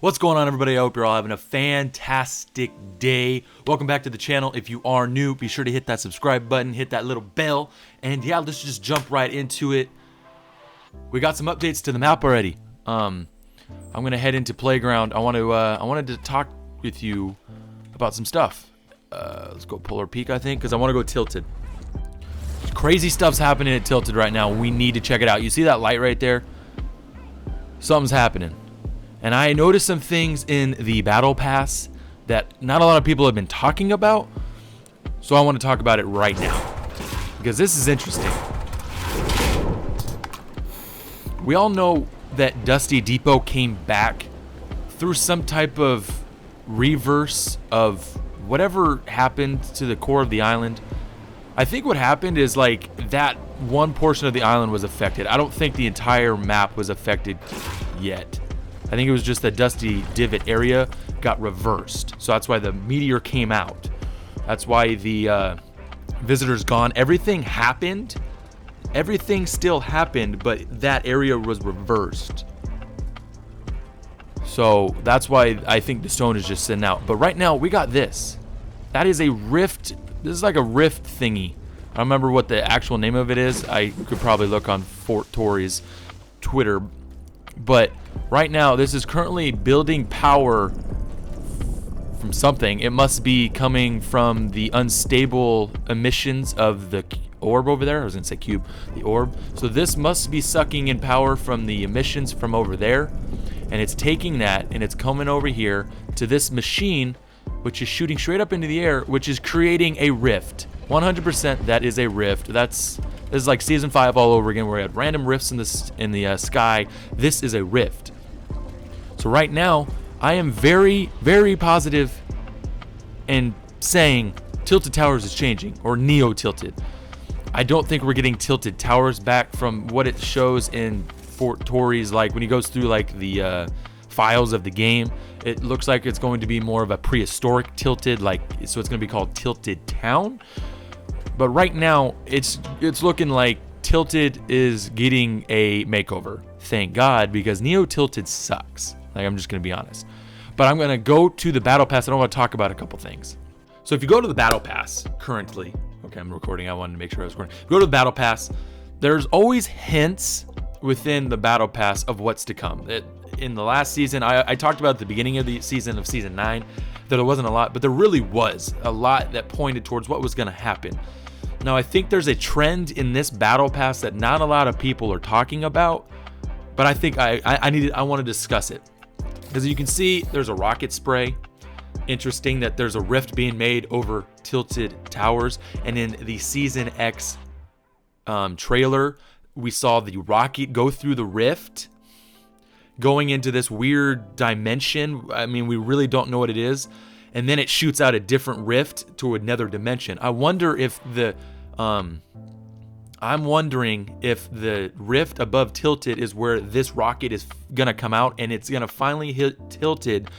What's going on, everybody? I hope you're all having a fantastic day. Welcome back to the channel. If you are new, be sure to hit that subscribe button, hit that little bell, and yeah, let's just jump right into it. We got some updates to the map already. I'm gonna head into Playground. I wanted to talk with you about some stuff. Let's go Polar Peak, I think, because I want to go Tilted. Crazy stuff's happening at Tilted right now. We need to check it out. You see that light right there? Something's happening. And I noticed some things in the Battle Pass that not a lot of people have been talking about. So I want to talk about it right now, because this is interesting. We all know that Dusty Depot came back through some type of reverse of whatever happened to the core of the island. I think what happened is like that one portion of the island was affected. I don't think the entire map was affected yet. I think it was just that Dusty Divot area got reversed. So that's why the meteor came out. That's why the visitor's gone. Everything happened. Everything still happened, but that area was reversed. So that's why I think the stone is just sitting out. But right now, we got this. That is a rift. This is like a rift thingy. I don't remember what the actual name of it is. I could probably look on Fort Tory's Twitter. But right now, this is currently building power from something. It must be coming from the unstable emissions of the orb over there. I was going to say cube, the orb. So this must be sucking in power from the emissions from over there. And it's taking that and it's coming over here to this machine, which is shooting straight up into the air, which is creating a rift. 100% that is a rift. This is like season 5 all over again, where we had random rifts in the sky. This is a rift. So right now, I am very, very positive in saying Tilted Towers is changing, or Neo Tilted. I don't think we're getting Tilted Towers back from what it shows in Fort Tory's, like when he goes through like the files of the game. It looks like it's going to be more of a prehistoric Tilted, like, so it's going to be called Tilted Town. But right now, it's looking like Tilted is getting a makeover. Thank God, because Neo Tilted sucks. Like, I'm just going to be honest. But I'm going to go to the Battle Pass, and I want to talk about a couple things. So if you go to the Battle Pass currently, okay, I'm recording. I wanted to make sure I was recording. If you go to the Battle Pass, there's always hints within the Battle Pass of what's to come. In the last season, I talked about at the beginning of the season of Season 9 that there wasn't a lot, but there really was a lot that pointed towards what was going to happen. Now, I think there's a trend in this Battle Pass that not a lot of people are talking about, but I think I want to discuss it. Because you can see there's a rocket spray. Interesting that there's a rift being made over Tilted Towers. And in the Season X trailer, we saw the rocket go through the rift, going into this weird dimension. I mean, we really don't know what it is. And then it shoots out a different rift to another dimension. I wonder if I'm wondering if the rift above Tilted is where this rocket is gonna come out, and it's gonna finally hit Tilted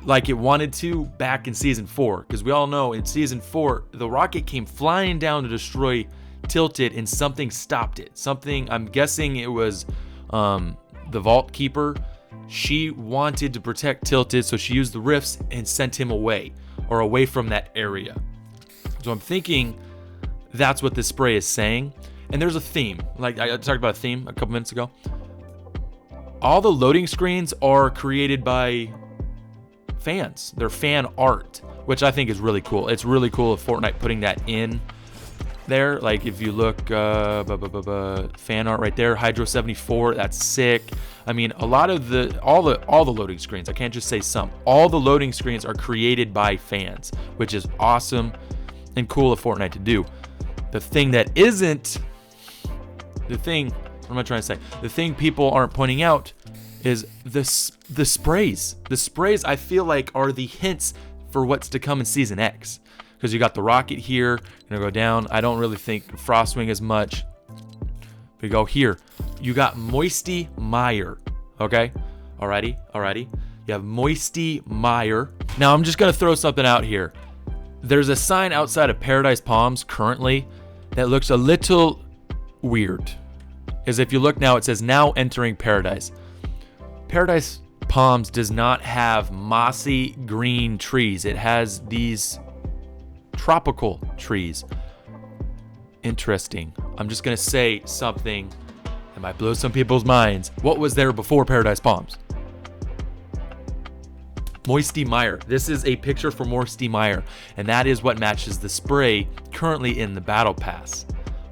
like it wanted to back in Season 4. Because we all know in Season 4, the rocket came flying down to destroy Tilted, and something stopped it. Something, I'm guessing it was the Vault Keeper. She wanted to protect Tilted, so she used the rifts and sent him away, or away from that area. So I'm thinking that's what this spray is saying. And there's a theme. Like I talked about a theme a couple minutes ago. All the loading screens are created by fans. They're fan art, which I think is really cool. It's really cool of Fortnite putting that in there. Like if you look fan art right there, Hydro 74, that's sick. I mean, a lot of all the loading screens, I can't just say some, all the loading screens are created by fans, which is awesome and cool of Fortnite to do. The thing that isn't, what am I trying to say? The thing people aren't pointing out is the sprays. The sprays, I feel like, are the hints for what's to come in Season X. Because you got the rocket here, gonna go down. I don't really think Frostwing as much. We go here. You got Moisty Mire. Okay? Alrighty. You have Moisty Mire. Now I'm just gonna throw something out here. There's a sign outside of Paradise Palms currently that looks a little weird. As if you look now, it says now entering Paradise. Paradise Palms does not have mossy green trees. It has these tropical trees. Interesting. I'm just going to say something that might blow some people's minds. What was there before Paradise Palms? Moisty Mire. This is a picture for Moisty Mire, and that is what matches the spray currently in the Battle Pass.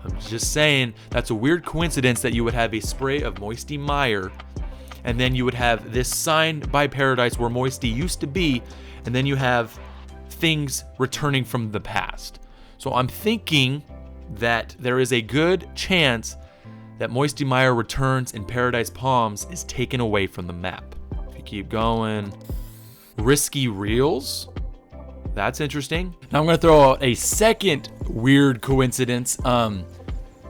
I'm just saying, that's a weird coincidence that you would have a spray of Moisty Mire, and then you would have this sign by Paradise where Moisty used to be, and then you have things returning from the past. So I'm thinking that there is a good chance that Moisty Mire returns and Paradise Palms is taken away from the map. If you keep going, Risky Reels. That's interesting. Now I'm going to throw out a second weird coincidence.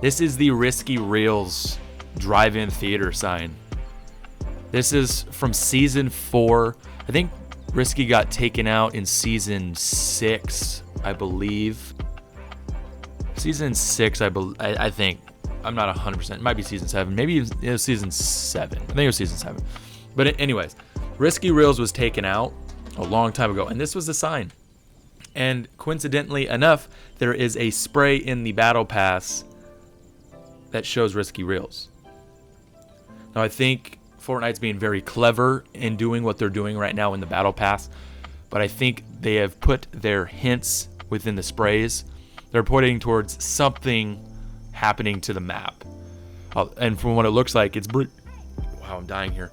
This is the Risky Reels drive-in theater sign. This is from season 4. I think Risky got taken out in season 6, I believe. Season 6, I think. I'm not 100%. It might be season 7. Maybe it was season 7. I think it was season 7. But anyways, Risky Reels was taken out a long time ago, and this was the sign. And coincidentally enough, there is a spray in the Battle Pass that shows Risky Reels. Now I think Fortnite's being very clever in doing what they're doing right now in the Battle Pass, but I think they have put their hints within the sprays. They're pointing towards something happening to the map. And from what it looks like, wow, I'm dying here.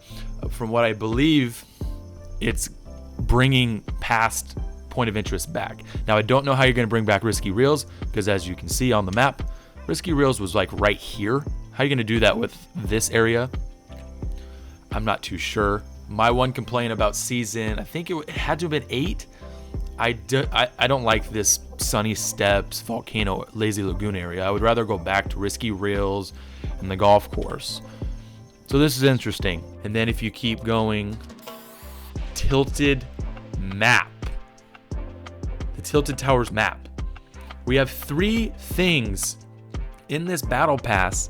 From what I believe, it's bringing past point of interest back. Now, I don't know how you're going to bring back Risky Reels, because as you can see on the map, Risky Reels was like right here. How are you going to do that with this area? I'm not too sure. My one complaint about season, I think it had to have been 8. I don't like this Sunny Steps, Volcano, Lazy Lagoon area. I would rather go back to Risky Reels and the golf course. So this is interesting. And then if you keep going, Tilted Map. The Tilted Towers map. We have 3 things in this Battle Pass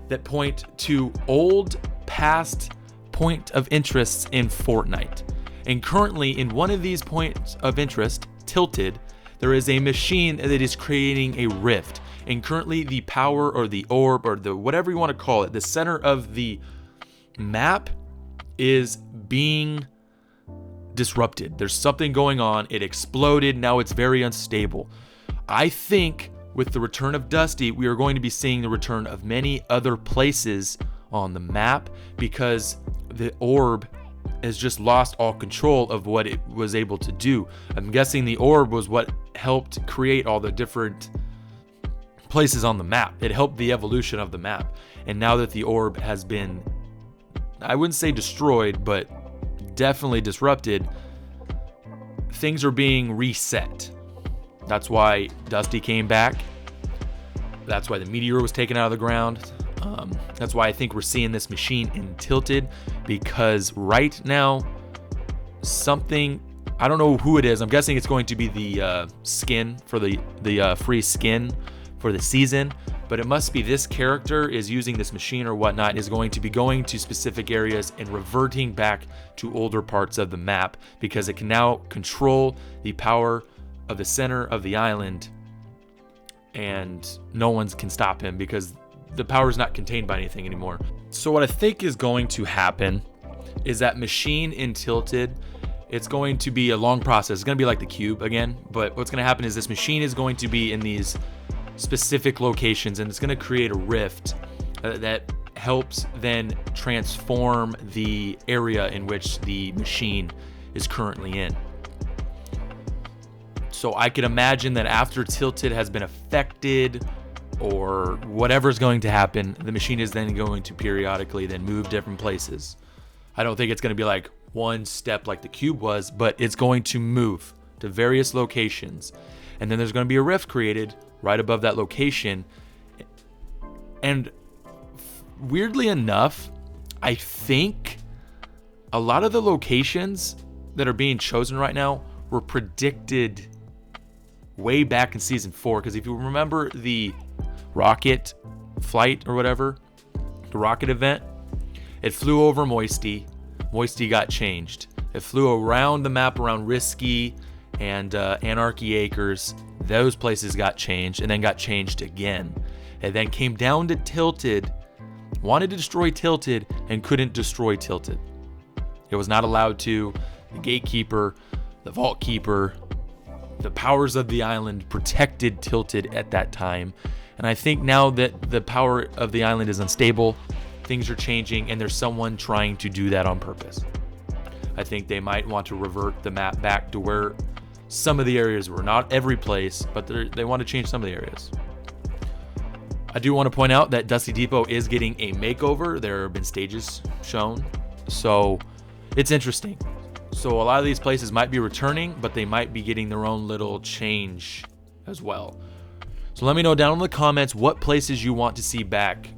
that point to old past point of interests in Fortnite. And currently in one of these points of interest, Tilted, there is a machine that is creating a rift. And currently the power or the orb or the whatever you want to call it, the center of the map is being disrupted. There's something going on. It exploded. Now it's very unstable. I think with the return of Dusty, we are going to be seeing the return of many other places on the map, because the orb has just lost all control of what it was able to do. I'm guessing the orb was what helped create all the different places on the map. It helped the evolution of the map. And now that the orb has been, I wouldn't say destroyed, but definitely disrupted, things are being reset. That's why Dusty came back. That's why the meteor was taken out of the ground. That's why I think we're seeing this machine in Tilted, because right now something, I don't know who it is. I'm guessing it's going to be the skin for the free skin for the season, but it must be this character is using this machine or whatnot, is going to be going to specific areas and reverting back to older parts of the map, because it can now control the power of the center of the island, and no one can stop him because the power is not contained by anything anymore. So what I think is going to happen is that machine in Tilted, it's going to be a long process. It's going to be like the cube again, but what's going to happen is this machine is going to be in these specific locations, and it's going to create a rift that helps then transform the area in which the machine is currently in. So I could imagine that after Tilted has been affected, or whatever's going to happen, the machine is then going to periodically then move different places. I don't think it's going to be like one step like the cube was, but it's going to move to various locations. And then there's going to be a rift created right above that location. And weirdly enough, I think a lot of the locations that are being chosen right now were predicted way back in season 4. Because if you remember the rocket flight or whatever, the rocket event, it flew over Moisty. Moisty got changed. It flew around the map around Risky and Anarchy Acres. Those places got changed and then got changed again. It then came down to Tilted, wanted to destroy Tilted and couldn't destroy Tilted. It was not allowed to. The Gatekeeper, the Vault Keeper, the powers of the island protected Tilted at that time. And I think now that the power of the island is unstable, things are changing and there's someone trying to do that on purpose. I think they might want to revert the map back to where some of the areas were. Not every place, but they want to change some of the areas. I do want to point out that Dusty Depot is getting a makeover. There have been stages shown. So it's interesting. So a lot of these places might be returning, but they might be getting their own little change as well. So let me know down in the comments what places you want to see back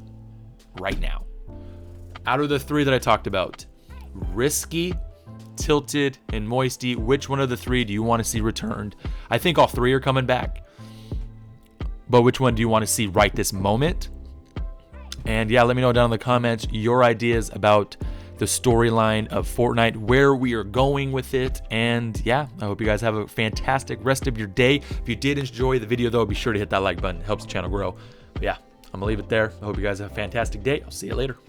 right now. Out of the 3 that I talked about, Risky, Tilted, and Moisty, which one of the 3 do you want to see returned? I think all 3 are coming back. But which one do you want to see right this moment? And yeah, let me know down in the comments your ideas about the storyline of Fortnite, where we are going with it. And yeah, I hope you guys have a fantastic rest of your day. If you did enjoy the video though, be sure to hit that like button. It helps the channel grow. But yeah, I'm gonna leave it there. I hope you guys have a fantastic day. I'll see you later.